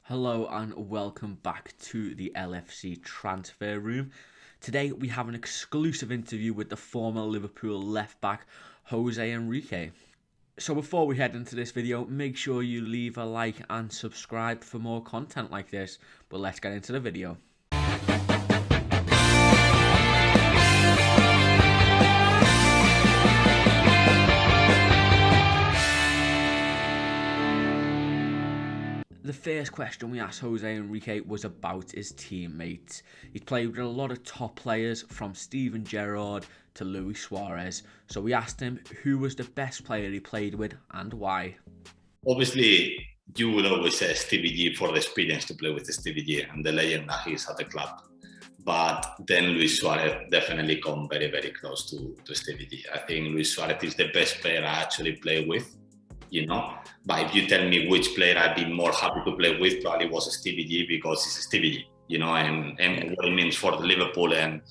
Hello and welcome back to the LFC Transfer Room. Today we have an exclusive interview with the former Liverpool left-back, José Enrique. So before we head into this video, make sure you leave a like and subscribe for more content like this. But let's get into the video. The first question we asked José Enrique was about his teammates. He's played with a lot of top players from Gerrard to Luis Suarez. So we asked him who was the best player he played with and why. Obviously, you will always say Stevie G for the experience to play with Stevie G and the legend that he is at the club. But then Luis Suarez definitely come very, very close to Stevie G. I think Luis Suarez is the best player I actually play with. But if you tell me which player I'd be more happy to play with, probably was Stevie G because it's Stevie G, and what it means for the Liverpool and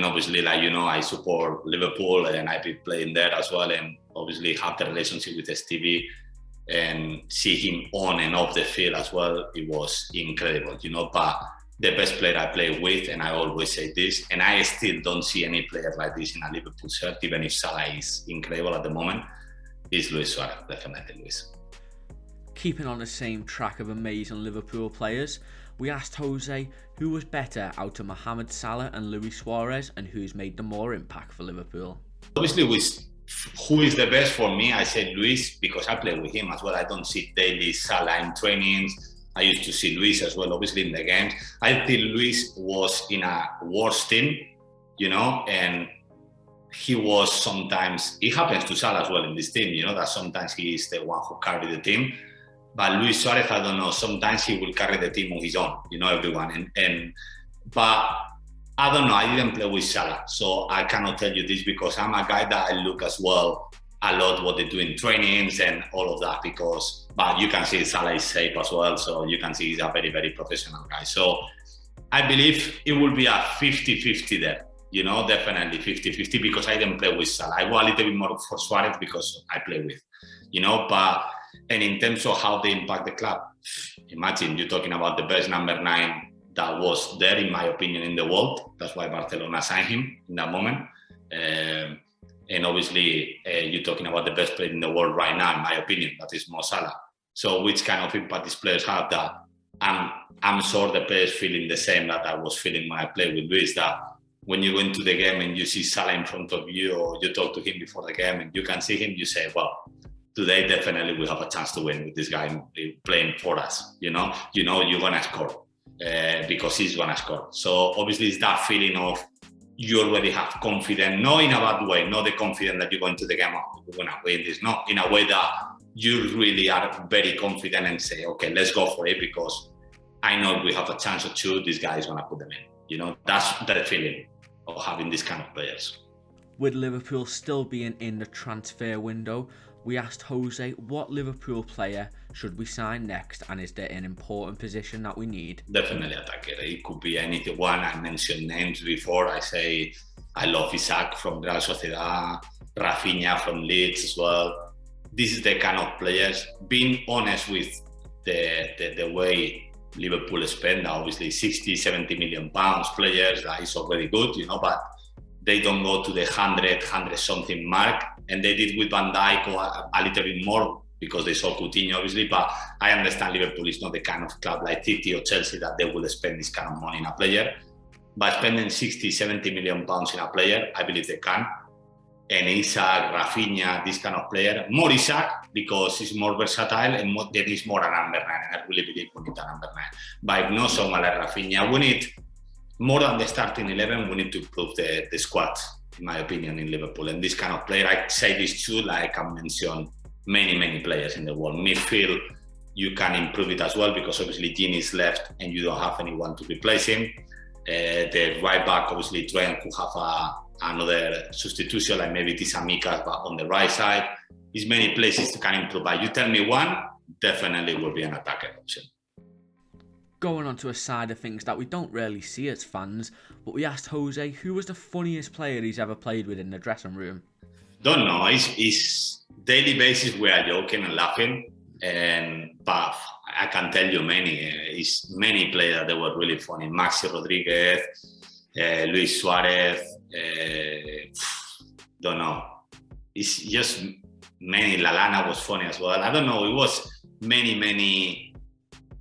obviously, I support Liverpool and I've been playing there as well, and obviously have the relationship with Stevie and see him on and off the field as well. It was incredible, but the best player I play with, and I always say this, and I still don't see any player like this in a Liverpool shirt, even if Salah is incredible at the moment, is Luis Suarez, definitely Luis. Keeping on the same track of amazing Liverpool players, we asked Jose who was better out of Mohamed Salah and Luis Suarez and who's made the more impact for Liverpool. Obviously, who is the best for me, I said Luis because I play with him as well. I don't see daily Salah in trainings. I used to see Luis as well, obviously in the games. I think Luis was in a worse team, and he was sometimes, it happens to Salah as well in this team, that sometimes he is the one who carried the team. But Luis Suarez, I don't know, sometimes he will carry the team on his own, everyone. But I don't know, I didn't play with Salah, so I cannot tell you this because I'm a guy that I look as well a lot what they do in trainings and all of that but you can see Salah is safe as well, so you can see he's a very, very professional guy. So I believe it will be a 50-50 there. Definitely 50-50 because I didn't play with Salah. I go a little bit more for Suarez because I play with, and in terms of how they impact the club, imagine you're talking about the best number 9 that was there, in my opinion, in the world. That's why Barcelona signed him in that moment. And obviously, you're talking about the best player in the world right now, in my opinion, that is Mo Salah. So which kind of impact these players have that I'm sure the players feeling the same that I was feeling when I played with Luis, that when you go into the game and you see Salah in front of you or you talk to him before the game and you can see him, you say, well, today definitely we have a chance to win with this guy playing for us. You're going to score because he's going to score. So obviously it's that feeling of you already have confidence, not in a bad way, not the confidence that you go into the game, we're going to win this, not in a way that you really are very confident and say, okay, let's go for it because I know if we have a chance or two, this guy is going to put them in. That's the feeling of having these kind of players. With Liverpool still being in the transfer window, we asked Jose what Liverpool player should we sign next and is there an important position that we need? Definitely attacker. It could be anyone. I mentioned names before. I say I love Isaac from Real Sociedad, Rafinha from Leeds as well. This is the kind of players. Being honest with the way Liverpool spend, obviously 60-70 million pounds players, that is already good, but they don't go to the 100 something mark, and they did with Van Dijk a little bit more because they saw Coutinho obviously, but I understand Liverpool is not the kind of club like City or Chelsea that they will spend this kind of money in a player, but spending 60-70 million pounds in a player, I believe they can. And Isaac, Rafinha, this kind of player. More Isaac because he's more versatile and there is more a number 9. I really believe we need a number 9. But if not someone like Rafinha, we need more than the starting 11. We need to improve the squad, in my opinion, in Liverpool. And this kind of player, I say this too, like I mentioned many players in the world. Midfield, you can improve it as well because obviously Gini is left and you don't have anyone to replace him. The right back, obviously Trent could have another substitution, like maybe Tisamikas, but on the right side. There's many places to can improve. But you tell me one, definitely will be an attacker option. Going on to a side of things that we don't really see as fans, but we asked Jose who was the funniest player he's ever played with in the dressing room. Don't know. It's daily basis we are joking and laughing, but I can tell you many players that they were really funny. Maxi Rodriguez, Luis Suarez, don't know. It's just many. Lalana was funny as well. I don't know. It was many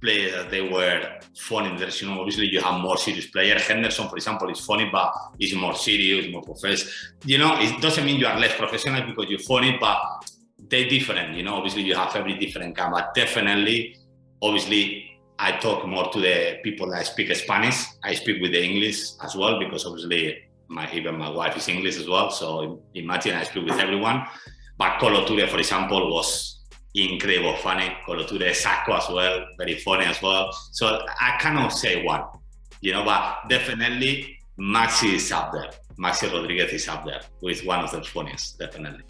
players that they were funny. There's, obviously you have more serious players. Henderson, for example, is funny, but he's more serious, more professional. It doesn't mean you are less professional because you're funny, but they're different. Obviously you have every different kind, but definitely, obviously, I talk more to the people that speak Spanish. I speak with the English as well because obviously even my wife is English as well. So imagine I speak with everyone. But Colo Touré, for example, was incredible funny. Colo Touré, Sacco as well, very funny as well. So I cannot say one, but definitely Maxi is up there. Maxi Rodriguez is up there with one of the funniest, definitely.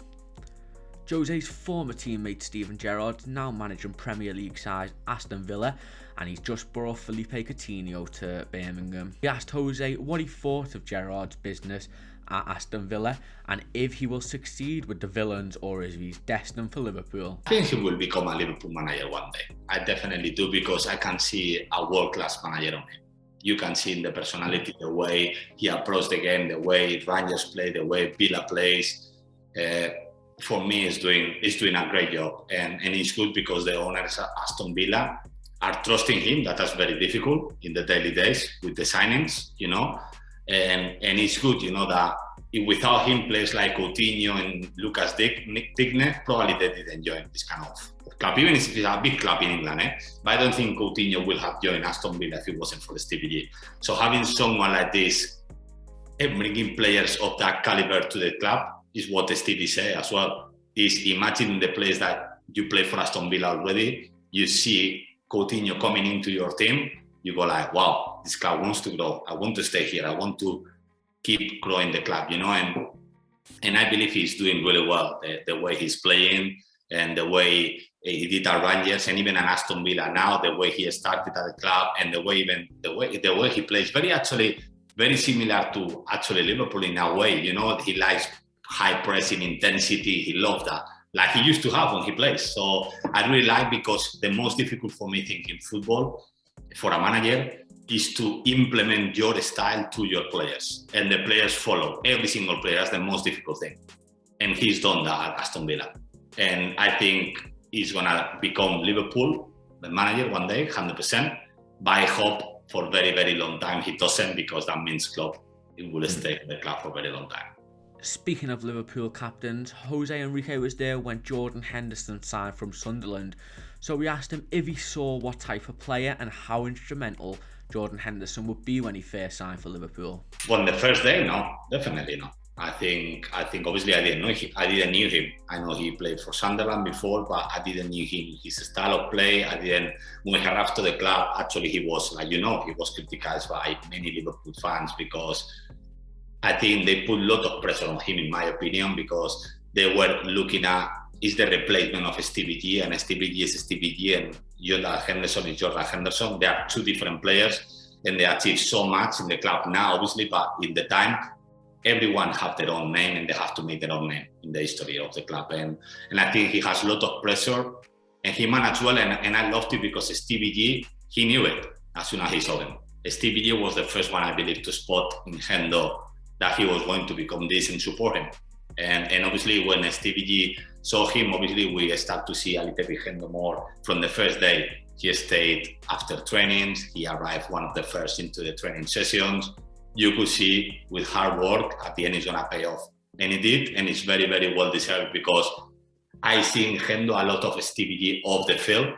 José's former teammate Steven Gerrard now managing Premier League side Aston Villa, and he's just brought Felipe Coutinho to Birmingham. We asked José what he thought of Gerrard's business at Aston Villa and if he will succeed with the Villains or if he's destined for Liverpool. I think he will become a Liverpool manager one day. I definitely do because I can see a world-class manager on him. You can see in the personality, the way he approached the game, the way Rangers play, the way Villa plays. For me, he's doing a great job, and it's good because the owners at Aston Villa are trusting him. That is very difficult in the daily days with the signings, and it's good, that without him, players like Coutinho and Lucas Digne probably they didn't join this kind of club, even if it's a big club in England. But I don't think Coutinho will have joined Aston Villa if it wasn't for Stevie G. So having someone like this and bringing players of that caliber to the club is what Stevie said as well. Is imagine the players that you play for Aston Villa already, you see Coutinho coming into your team, you go like, wow, this club wants to grow. I want to stay here. I want to keep growing the club, and I believe he's doing really well. The way he's playing and the way he did at Rangers and even at Aston Villa now, the way he started at the club and the way he plays, very similar to actually Liverpool in a way. He likes high pressing intensity. He loves that, like he used to have when he plays. So I really like, because the most difficult for me thing in football for a manager is to implement your style to your players, and the players follow every single player. That's the most difficult thing, and he's done that at Aston Villa, and I think he's gonna become Liverpool the manager one day, 100%. But I hope for very, very long time he doesn't, because that means club he will stay in the club for a very long time. Speaking of Liverpool captains, José Enrique was there when Jordan Henderson signed from Sunderland. So we asked him if he saw what type of player and how instrumental Jordan Henderson would be when he first signed for Liverpool. On the first day, no, definitely no. I think obviously I didn't know him. I know he played for Sunderland before, but I didn't know him, his style of play. When he arrived to the club, actually he was he was criticized by many Liverpool fans because I think they put a lot of pressure on him, in my opinion, because they were looking at, is the replacement of Stevie G, and Stevie G is Stevie G, and Jordan Henderson is Jordan Henderson. They are two different players, and they achieved so much in the club now, obviously, but in the time, everyone have their own name, and they have to make their own name in the history of the club. And I think he has a lot of pressure, and he managed well, and I loved it because Stevie G, he knew it as soon as he saw him. Stevie G was the first one, I believe, to spot in Hendo that he was going to become this and support him. And obviously when Stevie G saw him, obviously we start to see a little bit Hendo more from the first day. He stayed after trainings, he arrived one of the first into the training sessions. You could see with hard work, at the end it's gonna pay off. And it did, and it's very, very well deserved, because I see in Hendo a lot of Stevie G off the field,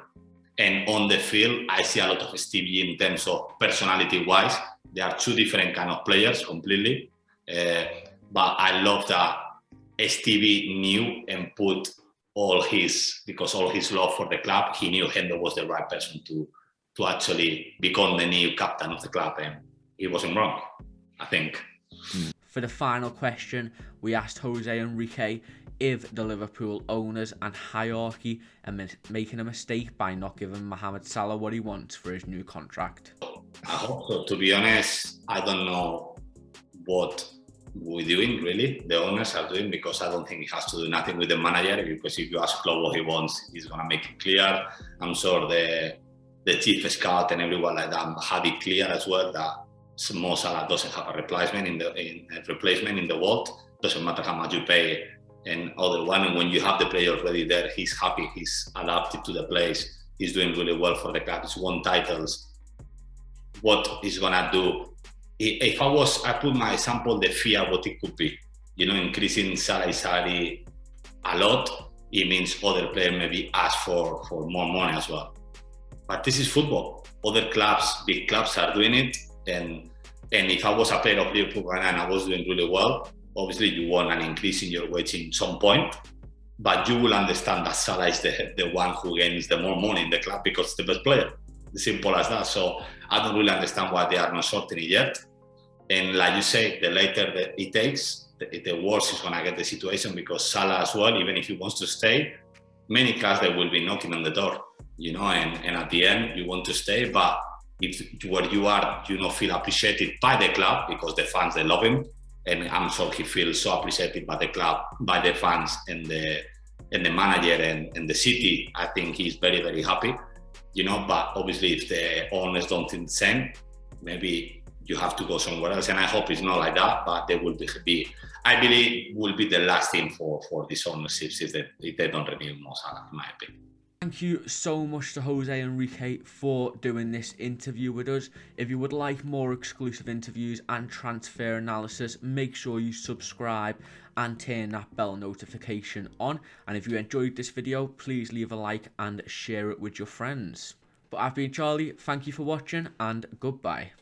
and on the field, I see a lot of Stevie G in terms of personality-wise. They are two different kind of players completely. But I love that Stevie knew and put all his love for the club. He knew Hendo was the right person to actually become the new captain of the club, and he wasn't wrong, I think. For the final question, we asked José Enrique if the Liverpool owners and hierarchy are making a mistake by not giving Mohamed Salah what he wants for his new contract. I hope so. To be honest, I don't know what we're doing, really, the owners are doing, because I don't think he has to do nothing with the manager, because if you ask Klopp what he wants, he's going to make it clear. I'm sure the the chief scout and everyone like that had it clear as well that Mo Salah doesn't have a replacement in the world. Doesn't matter how much you pay and other one. And when you have the player already there, he's happy. He's adapted to the place. He's doing really well for the club. He's won titles. What he's gonna do? If I put my example, the fear what it could be. Increasing salary a lot. It means other players maybe ask for more money as well. But this is football. Other clubs, big clubs, are doing it. And if I was a player of Liverpool right now and I was doing really well, obviously you want an increase in your wage in some point. But you will understand that Salah is the one who gains the more money in the club because it's the best player. Simple as that. So I don't really understand why they are not sorting it yet. And like you say, the later it takes, the worse is going to get the situation, because Salah as well, even if he wants to stay, many clubs they will be knocking on the door, and at the end you want to stay, but if where you are, feel appreciated by the club, because the fans, they love him, and I'm sure he feels so appreciated by the club, by the fans, and the manager and the city. I think he's very, very happy, but obviously if the owners don't think the same, maybe you have to go somewhere else. And I hope it's not like that, but they will be I believe will be the last thing for these ownerships if they don't renew Mo Salah, in my opinion. Thank you so much to Jose Enrique for doing this interview with us. If you would like more exclusive interviews and transfer analysis, make sure you subscribe and turn that bell notification on. And if you enjoyed this video, please leave a like and share it with your friends. But I've been Charlie, thank you for watching, and goodbye.